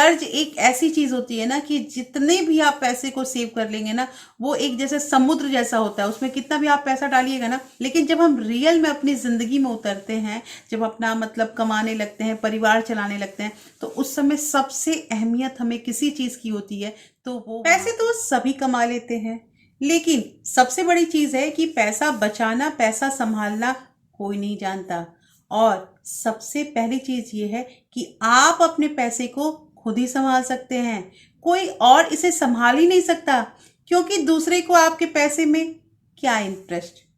कर्ज एक ऐसी चीज होती है ना कि जितने भी आप पैसे को सेव कर लेंगे ना, वो एक जैसे समुद्र जैसा होता है, उसमें कितना भी आप पैसा डालिएगा ना, लेकिन जब हम रियल में अपनी जिंदगी में उतरते हैं, जब अपना मतलब कमाने लगते हैं, परिवार चलाने लगते हैं, तो उस समय सबसे अहमियत हमें किसी चीज की होती है, तो वो पैसे तो सभी कमा लेते हैं, लेकिन सबसे बड़ी चीज है कि पैसा बचाना, पैसा संभालना कोई नहीं जानता। और सबसे पहली चीज ये है कि आप अपने पैसे को खुद ही संभाल सकते हैं, कोई और इसे संभाल ही नहीं सकता, क्योंकि दूसरे को आपके पैसे में क्या interest.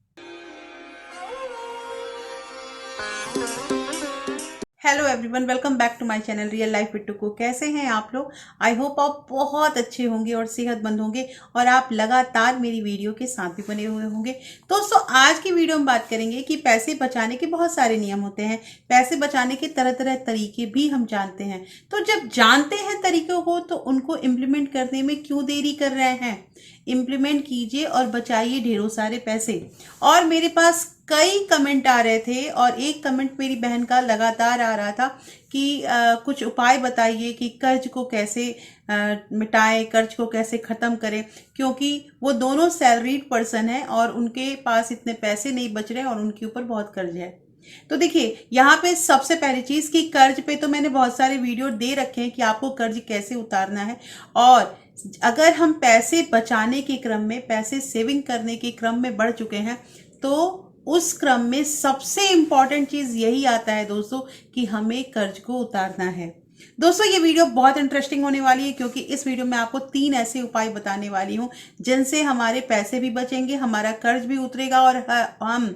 Hello everyone, welcome back to my channel real life with Tuku. कैसे हैं आप लोग? आई होप आप बहुत अच्छे होंगे और सेहतमंद होंगे और आप लगातार मेरी वीडियो के साथ भी बने हुए होंगे। दोस्तों, आज की वीडियो में बात करेंगे कि पैसे बचाने के बहुत सारे नियम होते हैं, पैसे बचाने के तरह तरह तरीके भी हम जानते हैं। तो जब जानते हैं तरीकों को, तो उनको इम्प्लीमेंट करने में क्यों देरी कर रहे हैं? इम्प्लीमेंट कीजिए और बचाइए ढेरों सारे पैसे। और मेरे पास कई कमेंट आ रहे थे और एक कमेंट मेरी बहन का लगातार आ रहा था कि कुछ उपाय बताइए कि कर्ज को कैसे मिटाएं, कर्ज को कैसे ख़त्म करें, क्योंकि वो दोनों सैलरीड पर्सन हैं और उनके पास इतने पैसे नहीं बच रहे और उनके ऊपर बहुत कर्ज है। तो देखिए, यहाँ पे सबसे पहली चीज़ कि कर्ज पे तो मैंने बहुत सारे वीडियो दे रखे हैं कि आपको कर्ज कैसे उतारना है। और अगर हम पैसे बचाने के क्रम में, पैसे सेविंग करने के क्रम में बढ़ चुके हैं, तो उस क्रम में सबसे इंपॉर्टेंट चीज यही आता है दोस्तों कि हमें कर्ज को उतारना है। दोस्तों, ये वीडियो बहुत इंटरेस्टिंग होने वाली है, क्योंकि इस वीडियो में आपको 3 ऐसे उपाय बताने वाली हूं जिनसे हमारे पैसे भी बचेंगे, हमारा कर्ज भी उतरेगा और हम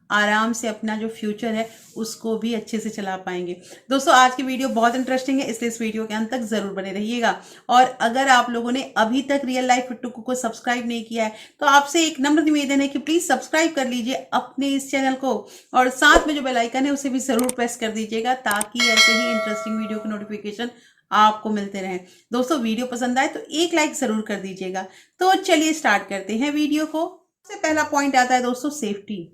आराम से अपना जो फ्यूचर है उसको भी अच्छे से चला पाएंगे। दोस्तों, आज की वीडियो बहुत इंटरेस्टिंग है, इसलिए इस वीडियो के अंत तक जरूर बने रहिएगा। और अगर आप लोगों ने अभी तक रियल लाइफ विद टुकू को सब्सक्राइब नहीं किया है, तो आपसे एक नम्र निवेदन है कि प्लीज सब्सक्राइब कर लीजिए अपने इस चैनल को, और साथ में जो बेल आइकन है उसे भी जरूर प्रेस कर दीजिएगा, ताकि ऐसे ही इंटरेस्टिंग वीडियो की नोटिफिकेशन आपको मिलते रहें। दोस्तों, वीडियो पसंद आए तो एक लाइक जरूर कर दीजिएगा। तो चलिए स्टार्ट करते हैं वीडियो को। सबसे पहला पॉइंट आता है दोस्तों, सेफ्टी।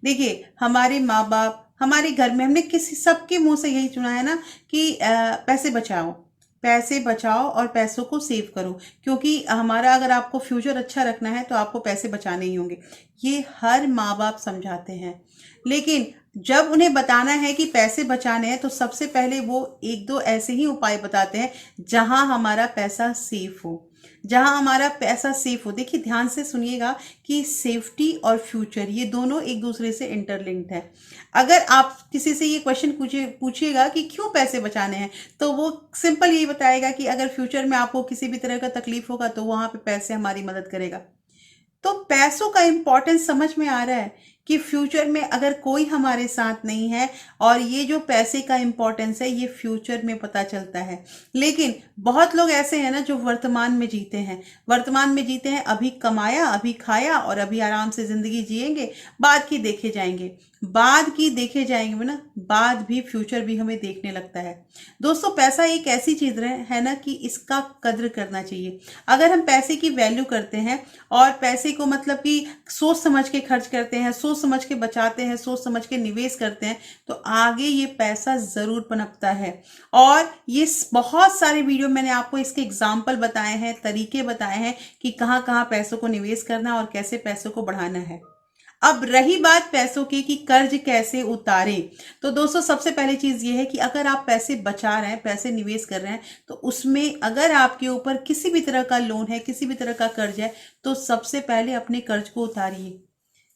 देखिए, हमारे माँ बाप, हमारे घर में हमने किसी सबके मुंह से यही सुना है ना कि पैसे बचाओ, पैसे बचाओ और पैसों को सेव करो, क्योंकि हमारा अगर आपको फ्यूचर अच्छा रखना है तो आपको पैसे बचाने ही होंगे। ये हर माँ बाप समझाते हैं, लेकिन जब उन्हें बताना है कि पैसे बचाने हैं, तो सबसे पहले वो एक दो ऐसे ही उपाय बताते हैं जहां हमारा पैसा सेफ हो, जहां हमारा पैसा सेफ हो। देखिए, ध्यान से सुनिएगा कि सेफ्टी और फ्यूचर ये दोनों एक दूसरे से इंटरलिंक्ड है। अगर आप किसी से ये क्वेश्चन पूछिएगा कि क्यों पैसे बचाने हैं, तो वो सिंपल यही बताएगा कि अगर फ्यूचर में आपको किसी भी तरह का तकलीफ होगा तो वहां पे पैसे हमारी मदद करेगा। तो पैसों का इंपॉर्टेंस समझ में आ रहा है कि फ्यूचर में अगर कोई हमारे साथ नहीं है, और ये जो पैसे का इंपॉर्टेंस है ये फ्यूचर में पता चलता है। लेकिन बहुत लोग ऐसे हैं ना जो वर्तमान में जीते हैं, वर्तमान में जीते हैं, अभी कमाया, अभी खाया और अभी आराम से जिंदगी जिएंगे, बाद की देखे जाएंगे, बाद की देखे जाएंगे ना, बाद भी फ्यूचर भी हमें देखने लगता है। दोस्तों, पैसा एक ऐसी चीज है ना कि इसका कद्र करना चाहिए। अगर हम पैसे की वैल्यू करते हैं और पैसे को मतलब कि सोच समझ के खर्च करते हैं, सोच समझ के बचाते हैं, सोच समझ के निवेश करते हैं, तो आगे ये पैसा जरूर पनपता है। और ये बहुत सारे वीडियो मैंने आपको इसके एग्जाम्पल बताए हैं, तरीके बताए हैं कि कहाँ कहाँ पैसों को निवेश करना और कैसे पैसों को बढ़ाना है। अब रही बात पैसों की कि कर्ज कैसे उतारें, तो दोस्तों सबसे पहली चीज ये है कि अगर आप पैसे बचा रहे हैं, पैसे निवेश कर रहे हैं, तो उसमें अगर आपके ऊपर किसी भी तरह का लोन है, किसी भी तरह का कर्ज है, तो सबसे पहले अपने कर्ज को उतारिए।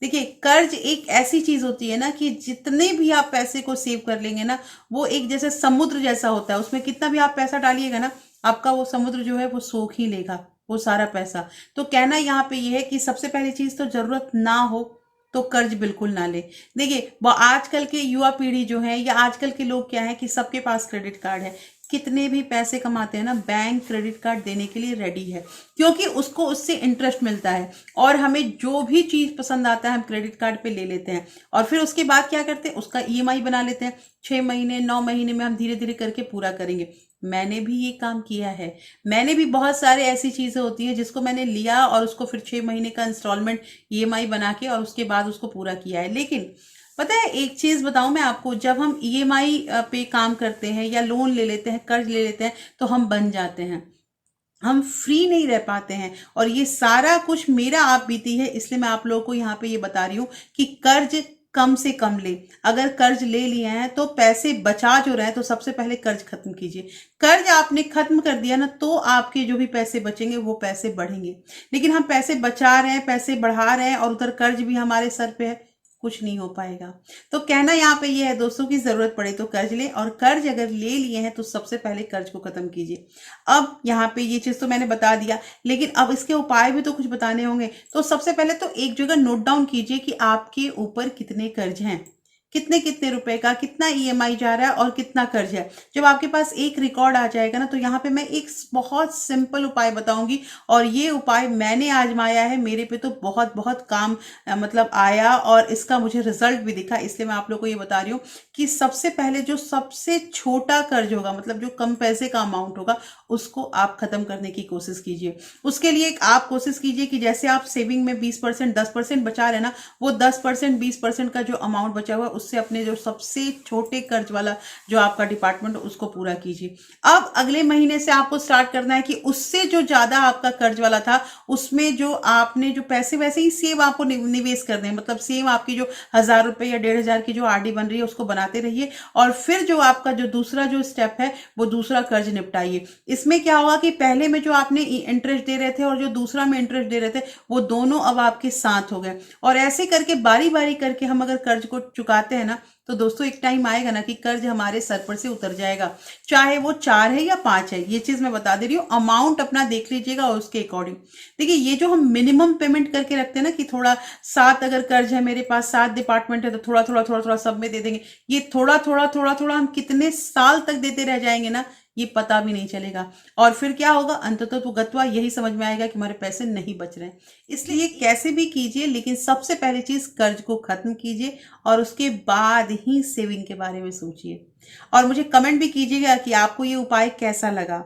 देखिए, कर्ज एक ऐसी चीज होती है ना कि जितने भी आप पैसे को सेव कर लेंगे ना, वो एक जैसे समुद्र जैसा होता है, उसमें कितना भी आप पैसा डालिएगा ना, आपका वो समुद्र जो है वो सोख ही लेगा वो सारा पैसा। तो कहना यहाँ पे ये है कि सबसे पहली चीज तो जरूरत ना हो तो कर्ज बिल्कुल ना ले। देखिए, वो आजकल के युवा पीढ़ी जो है या आजकल के लोग क्या है कि सबके पास क्रेडिट कार्ड है, कितने भी पैसे कमाते हैं ना, बैंक क्रेडिट कार्ड देने के लिए रेडी है, क्योंकि उसको उससे इंटरेस्ट मिलता है। और हमें जो भी चीज पसंद आता है हम क्रेडिट कार्ड पे ले लेते हैं, और फिर उसके बाद क्या करते हैं, उसका ईएमआई बना लेते हैं। 6 महीने 9 महीने में हम धीरे धीरे करके पूरा करेंगे। मैंने भी ये काम किया है, मैंने भी बहुत सारे ऐसी चीजें होती है जिसको मैंने लिया और उसको फिर 6 महीने का इंस्टॉलमेंट ईएमआई बना के और उसके बाद उसको पूरा किया है। लेकिन पता है एक चीज बताऊं मैं आपको, जब हम ईएमआई पे काम करते हैं या लोन ले लेते हैं, कर्ज ले लेते हैं, तो हम बन जाते हैं, हम फ्री नहीं रह पाते हैं। और ये सारा कुछ मेरा आप बीती है, इसलिए मैं आप लोगों को यहाँ पे ये बता रही हूँ कि कर्ज कम से कम ले। अगर कर्ज ले लिए हैं तो पैसे बचा जो रहे हैं, तो सबसे पहले कर्ज खत्म कीजिए। कर्ज आपने खत्म कर दिया ना, तो आपके जो भी पैसे बचेंगे वो पैसे बढ़ेंगे। लेकिन हम पैसे बचा रहे हैं, पैसे बढ़ा रहे हैं और उधर कर्ज भी हमारे सर पे है, कुछ नहीं हो पाएगा। तो कहना यहाँ पे ये है दोस्तों की जरूरत पड़े तो कर्ज ले, और कर्ज अगर ले लिए हैं तो सबसे पहले कर्ज को खत्म कीजिए। अब यहाँ पे ये चीज तो मैंने बता दिया, लेकिन अब इसके उपाय भी तो कुछ बताने होंगे। तो सबसे पहले तो एक जगह नोट डाउन कीजिए कि आपके ऊपर कितने कर्ज हैं, कितने कितने रुपए का कितना ईएमआई जा रहा है और कितना कर्ज है। जब आपके पास एक रिकॉर्ड आ जाएगा ना, तो यहाँ पे मैं एक बहुत सिंपल उपाय बताऊंगी, और ये उपाय मैंने आजमाया है, मेरे पे तो बहुत बहुत काम मतलब आया और इसका मुझे रिजल्ट भी दिखा। इसलिए मैं आप लोग को ये बता रही हूँ कि सबसे पहले जो सबसे छोटा कर्ज होगा, मतलब जो कम पैसे का अमाउंट होगा, उसको आप खत्म करने की कोशिश कीजिए। उसके लिए आप कोशिश कीजिए कि जैसे आप सेविंग में 20% 10% बचा रहे ना, वो 10% 20% का जो अमाउंट बचा हुआ उससे अपने जो सबसे छोटे कर्ज वाला जो आपका डिपार्टमेंट उसको पूरा कीजिए। अब अगले महीने से आपको स्टार्ट करना है कि उससे जो ज्यादा आपका कर्ज वाला था, उसमें जो आपने जो पैसे वैसे ही सेम आपको निवेश करने हैं, मतलब सेम आपकी जो 1000 रुपए या 1500 की जो आरडी बन रही है उसको बनाते रहिए। और फिर जो आपका जो दूसरा जो स्टेप है वो दूसरा कर्ज निपटाइए। इसमें क्या होगा कि पहले में जो आपने इंटरेस्ट दे रहे थे और जो दूसरा में इंटरेस्ट दे रहे थे, वो दोनों अब आपके साथ हो गए। और ऐसे करके बारी बारी करके हम अगर कर्ज को चुकाते हैं ना, तो दोस्तों एक टाइम आएगा ना कि कर्ज हमारे सर पर से उतर जाएगा, चाहे वो 4 है या 5 है। ये चीज मैं बता दे रही हूँ, अमाउंट अपना देख लीजिएगा और उसके अकॉर्डिंग देखिए। ये जो हम मिनिमम पेमेंट करके रखते हैं ना कि थोड़ा 7 अगर कर्ज है मेरे पास, 7 डिपार्टमेंट है, तो थोड़ा थोड़ा थोड़ा थोड़ा सब में दे देंगे, ये थोड़ा थोड़ा थोड़ा थोड़ा हम कितने साल तक देते रह जाएंगे ना, ये पता भी नहीं चलेगा। और फिर क्या होगा, अंततः तो गत्वा यही समझ में आएगा कि हमारे पैसे नहीं बच रहे हैं। इसलिए कैसे भी कीजिए, लेकिन सबसे पहली चीज कर्ज को खत्म कीजिए और उसके बाद ही सेविंग के बारे में सोचिए। और मुझे कमेंट भी कीजिएगा कि आपको ये उपाय कैसा लगा।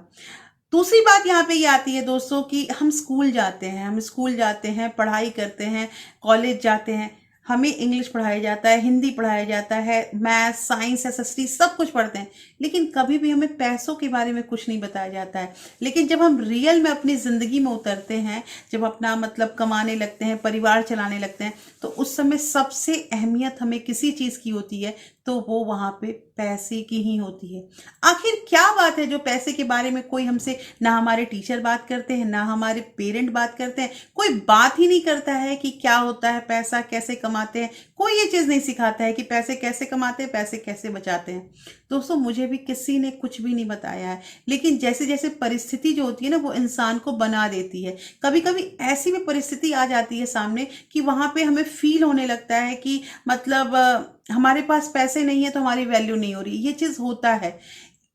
दूसरी बात यहाँ पे ये आती है दोस्तों कि हम स्कूल जाते हैं, पढ़ाई करते हैं, कॉलेज जाते हैं, हमें इंग्लिश पढ़ाया जाता है, हिंदी पढ़ाया जाता है, मैथ साइंस एसएसटी सब कुछ पढ़ते हैं, लेकिन कभी भी हमें पैसों के बारे में कुछ नहीं बताया जाता है। लेकिन जब हम रियल में अपनी जिंदगी में उतरते हैं, जब अपना मतलब कमाने लगते हैं, परिवार चलाने लगते हैं, तो उस समय सबसे अहमियत हमें किसी चीज की होती है, तो वो वहां पे पैसे की ही होती है। आखिर क्या बात है जो पैसे के बारे में कोई हमसे, ना हमारे टीचर बात करते हैं, ना हमारे पेरेंट बात करते हैं, कोई बात ही नहीं करता है कि क्या होता है पैसा, कैसे कमाते हैं। कोई ये चीज नहीं सिखाता है कि पैसे कैसे कमाते हैं, पैसे कैसे बचाते हैं। दोस्तों मुझे भी किसी ने कुछ भी नहीं बताया है, लेकिन जैसे जैसे परिस्थिति जो होती है ना, वो इंसान को बना देती है। कभी कभी ऐसी भी परिस्थिति आ जाती है सामने कि वहां पे हमें फील होने लगता है कि मतलब हमारे पास पैसे नहीं है तो हमारी वैल्यू नहीं हो रही। ये चीज होता है,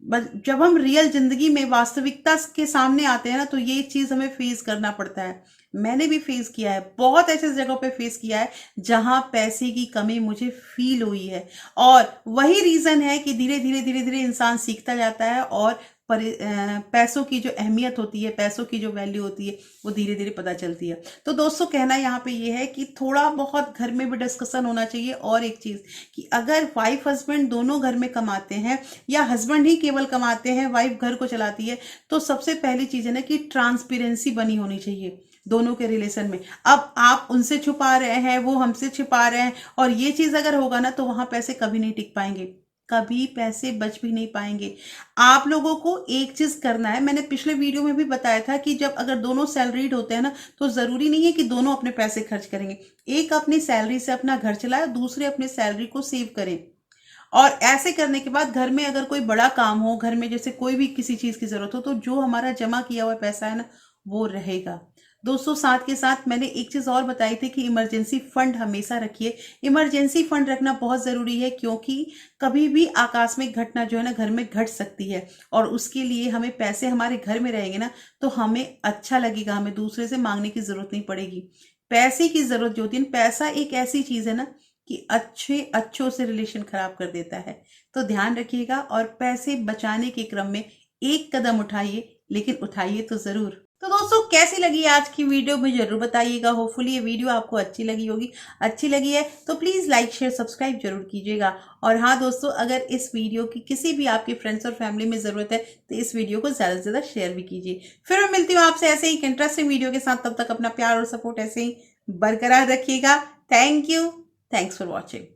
जब हम रियल जिंदगी में वास्तविकता के सामने आते हैं ना, तो ये चीज हमें फेस करना पड़ता है। मैंने भी फेस किया है, बहुत ऐसे जगहों पे फेस किया है जहां पैसे की कमी मुझे फील हुई है। और वही रीजन है कि धीरे धीरे धीरे धीरे इंसान सीखता जाता है और पैसों की जो अहमियत होती है, पैसों की जो वैल्यू होती है, वो धीरे धीरे पता चलती है। तो दोस्तों कहना यहाँ पे ये है कि थोड़ा बहुत घर में भी डिस्कशन होना चाहिए। और एक चीज कि अगर वाइफ हस्बैंड दोनों घर में कमाते हैं, या हस्बैंड ही केवल कमाते हैं, वाइफ घर को चलाती है, तो सबसे पहली चीज है ना कि ट्रांसपेरेंसी बनी होनी चाहिए दोनों के रिलेशन में। अब आप उनसे छुपा रहे हैं, वो हमसे छुपा रहे हैं, और ये चीज अगर होगा ना, तो वहां पैसे कभी नहीं टिक पाएंगे, कभी पैसे बच भी नहीं पाएंगे। आप लोगों को एक चीज करना है, मैंने पिछले वीडियो में भी बताया था कि जब अगर दोनों सैलरीड होते हैं ना, तो जरूरी नहीं है कि दोनों अपने पैसे खर्च करेंगे। एक अपनी सैलरी से अपना घर चलाए, दूसरे अपने सैलरी को सेव करें। और ऐसे करने के बाद घर में अगर कोई बड़ा काम हो, घर में जैसे कोई भी किसी चीज की जरूरत हो, तो जो हमारा जमा किया हुआ पैसा है ना, वो रहेगा। दोस्तों साथ के साथ मैंने एक चीज और बताई थी कि इमरजेंसी फंड हमेशा रखिए। इमरजेंसी फंड रखना बहुत जरूरी है, क्योंकि कभी भी आकस्मिक घटना जो है ना घर में घट सकती है, और उसके लिए हमें पैसे हमारे घर में रहेंगे ना, तो हमें अच्छा लगेगा, हमें दूसरे से मांगने की जरूरत नहीं पड़ेगी। पैसे की जरूरत जो होती है, पैसा एक ऐसी चीज है ना कि अच्छों से रिलेशन खराब कर देता है। तो ध्यान रखिएगा और पैसे बचाने के क्रम में एक कदम उठाइए, लेकिन उठाइए तो जरूर। तो दोस्तों कैसी लगी आज की वीडियो मुझे जरूर बताइएगा। होपफुली ये वीडियो आपको अच्छी लगी होगी। अच्छी लगी है तो प्लीज़ लाइक शेयर सब्सक्राइब जरूर कीजिएगा। और हाँ दोस्तों, अगर इस वीडियो की किसी भी आपके फ्रेंड्स और फैमिली में ज़रूरत है तो इस वीडियो को ज़्यादा से ज़्यादा शेयर भी कीजिए। फिर मैं मिलती हूँ आपसे ऐसे ही एक इंटरेस्टिंग वीडियो के साथ। तब तक अपना प्यार और सपोर्ट ऐसे ही बरकरार रखिएगा। Thank you. Thanks for watching.